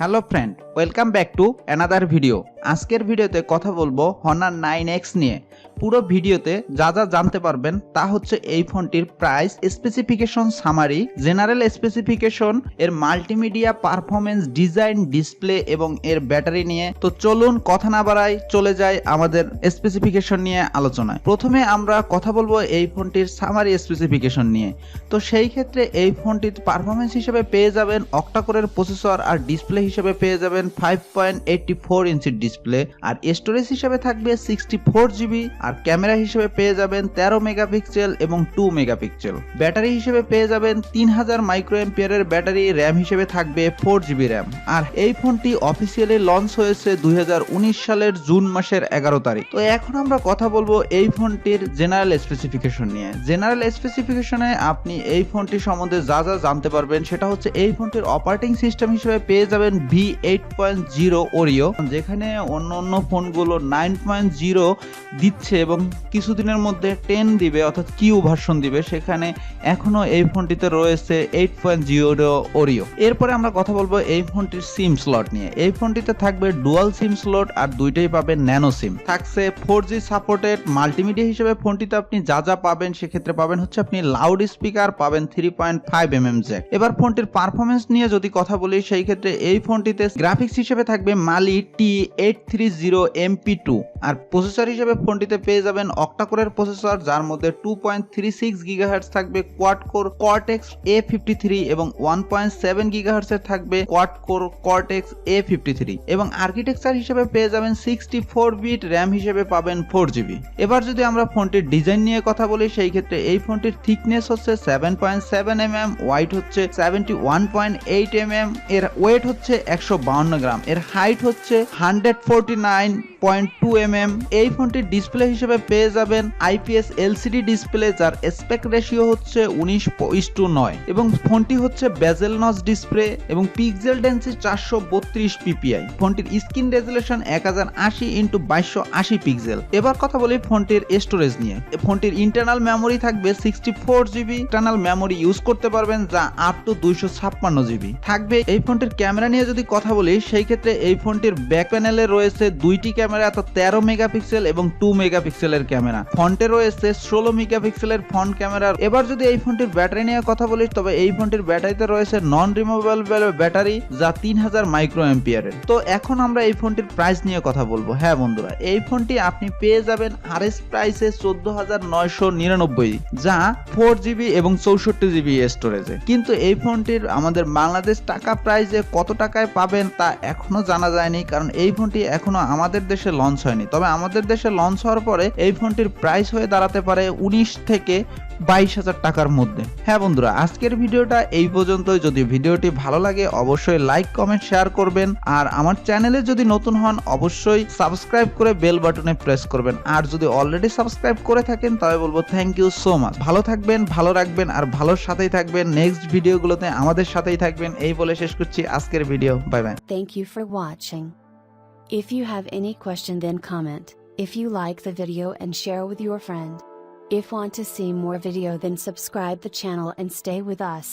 Hello friend, welcome back to another video. আজকের ভিডিওতে কথা বলবো Honor 9X নিয়ে। পুরো ভিডিওতে যা যা জানতে পারবেন তা হচ্ছে এই ফোনটির price, specification summary, general specification, এর মাল্টিমিডিয়া পারফরমেন্স, ডিজাইন, ডিসপ্লে এবং এর ব্যাটারি নিয়ে। তো চলুন কথা না বাড়াই চলে যাই আমাদের স্পেসিফিকেশন নিয়ে আলোচনায়। প্রথমে আমরা কথা বলবো এই ফোনটির সামারি স্পেসিফিকেশন নিয়ে। তো সেই ক্ষেত্রে এই ফোনটির পারফরমেন্স হিসেবে পেয়ে যাবেন অক্টাকোরের প্রসেসর, আর ডিসপ্লে হিসেবে পেয়ে যাবেন 5.84 ইঞ্চির ডিসপ্লে, আর স্টোরেজ হিসেবে থাকবে 64 জিবি, আর ক্যামেরা হিসেবে পেয়ে যাবেন 13 মেগাপিক্সেল এবং 2 মেগাপিক্সেল। ব্যাটারি হিসেবে পেয়ে যাবেন 3000 মাইক্রো এম্পিয়ারের ব্যাটারি, র্যাম হিসেবে থাকবে 4 জিবি র্যাম। আর এই ফোনটি অফিসিয়ালি লঞ্চ হয়েছে 2019 সালের জুন মাসের 11 তারিখ। তো এখন আমরা কথা বলবো এই ফোনটির জেনারেল স্পেসিফিকেশন নিয়ে। জেনারেল স্পেসিফিকেশনে আপনি এই ফোনটি সম্বন্ধে যা যা জানতে পারবেন সেটা হচ্ছে এই ফোনটির অপারেটিং সিস্টেম হিসেবে পেয়ে যাবেন V8.0 ওরিও, যেখানে অন্য ফোনগুলো 9.0 দিচ্ছে এবং কিছুদিনের মধ্যে 10 দিবে, অর্থাৎ কিউ ভার্সন দিবে। সেখানে এখনো এই ফোনটিতে রয়েছে 8.0 ওরিও। এরপরে আমরা কথা বলবো এই ফোনটির সিম স্লট নিয়ে। এই ফোনটিতে থাকবে ডুয়াল সিম স্লট, আর দুইটাই পাবেন ন্যানো সিম। থাকছে 4G সাপোর্টেড। মাল্টিমিডিয়া হিসেবে ফোনটিতে আপনি যা যা পাবেন সেক্ষেত্রে পাবেন হচ্ছে আপনি লাউড স্পিকার পাবেন, 3.5mm জ্যাক। এবার ফোনটির পারফরমেন্স নিয়ে যদি কথা বলি সেই ক্ষেত্রে এই ফোনটিতে গ্রাফিক্স হিসেবে থাকবে মালি T830MP2, আর প্রসেসর হিসেবে ফোনটিতে পেয়ে যাবেন অক্টাকোরের প্রসেসর, যার মধ্যে 2.36 GHz থাকবে কোয়াড কোর কর্টেক্স A53 এবং 1.7 GHz এর থাকবে কোয়াড কোর কর্টেক্স A53, এবং আর্কিটেকচার হিসেবে পেয়ে যাবেন 64 বিট, র্যাম হিসেবে পাবেন 4 জিবি। এবার যদি আমরা ফোনটির ডিজাইন নিয়ে কথা বলি সেই ক্ষেত্রে এই ফোনটির থিকনেস হচ্ছে 7.7mm, ওয়াইড হচ্ছে 71.8mm, এর ওয়েট হচ্ছে 152 গ্রাম, এর হাইট হচ্ছে 149.2mm। এই ফোনটির ডিসপ্লে হিসেবে পেয়ে যাবেন IPS LCD ডিসপ্লে, যার অ্যাসপেক্ট রেশিও হচ্ছে 19:9, এবং ফোনটি হচ্ছে বেজেল নচ ডিসপ্লে এবং পিক্সেল ডেন্সিটি 432 ppi। ফোনটির স্ক্রিন রেজুলেশন 1080x2280 পিক্সেল। এবার কথা বলি ফোনটির স্টোরেজ নিয়ে। ফোনটির ইন্টারনাল মেমোরি থাকবে 64 জিবি ইন্টারনাল মেমোরি ইউজ করতে পারবেন, যা আপ টু 256 জিবি থাকবে। এই ফোনটির ক্যামেরা নিয়ে যদি কথা বলি সেই ক্ষেত্রে এই ফোনটির ব্যাক প্যানেলে রয়েছে দুইটি ক্যামেরা, অর্থাৎ 13 মেগাপিক্সেল এবং 2 মেগাপিক্সেলের ক্যামেরা। ফ্রন্টে রয়েছে 16 মেগাপিক্সেলের ফ্রন্ট ক্যামেরা। এবার যদি এই ফোনটির ব্যাটারি নিয়ে কথা বলি তবে এই ফোনটির ব্যাটারিতে রয়েছে নন রিমুভেবল ব্যাটারি, যা 3000 মাইক্রো এম্পিয়ারের। তো এখন আমরা এই ফোনটির প্রাইস নিয়ে কথা বলবো। হ্যাঁ বন্ধুরা, এই ফোনটি আপনি পেয়ে যাবেন RS প্রাইসে 14,999, যা 4 জিবি এবং 64 জিবি স্টোরেজে। কিন্তু এই ফোনটির আমাদের বাংলাদেশ টাকা প্রাইসে কত টাকায় পাবেন তা এখনো জানা যায়নি, কারণ এই ফোনটি এখনো আমাদের দেশে লঞ্চ হয়নি। তবে আমাদের দেশে লঞ্চ হওয়ার পরে এই ফোনটির প্রাইস হয়ে দাঁড়াতে পারে 19 থেকে 22,000 টাকার মধ্যে। হ্যাঁ বন্ধুরা, আজকের ভিডিওটা এই পর্যন্তই। যদি ভিডিওটি ভালো লাগে অবশ্যই লাইক, কমেন্ট, শেয়ার করবেন, আর আমার চ্যানেলে যদি নতুন হন অবশ্যই সাবস্ক্রাইব করে বেল বাটনে প্রেস করবেন, আর যদি অলরেডি সাবস্ক্রাইব করে থাকেন তবে বলবো থ্যাংক ইউ সো মাচ। ভালো থাকবেন, ভালো রাখবেন, আর ভালোর সাথেই থাকবেন। নেক্সট ভিডিওগুলোতে আমাদের সাথেই থাকবেন। এই বলে শেষ করছি আজকের video. Bye bye. Thank you for watching. If you have any question then comment. If you like the video and share with your friend. If want to see more video then subscribe the channel and stay with us.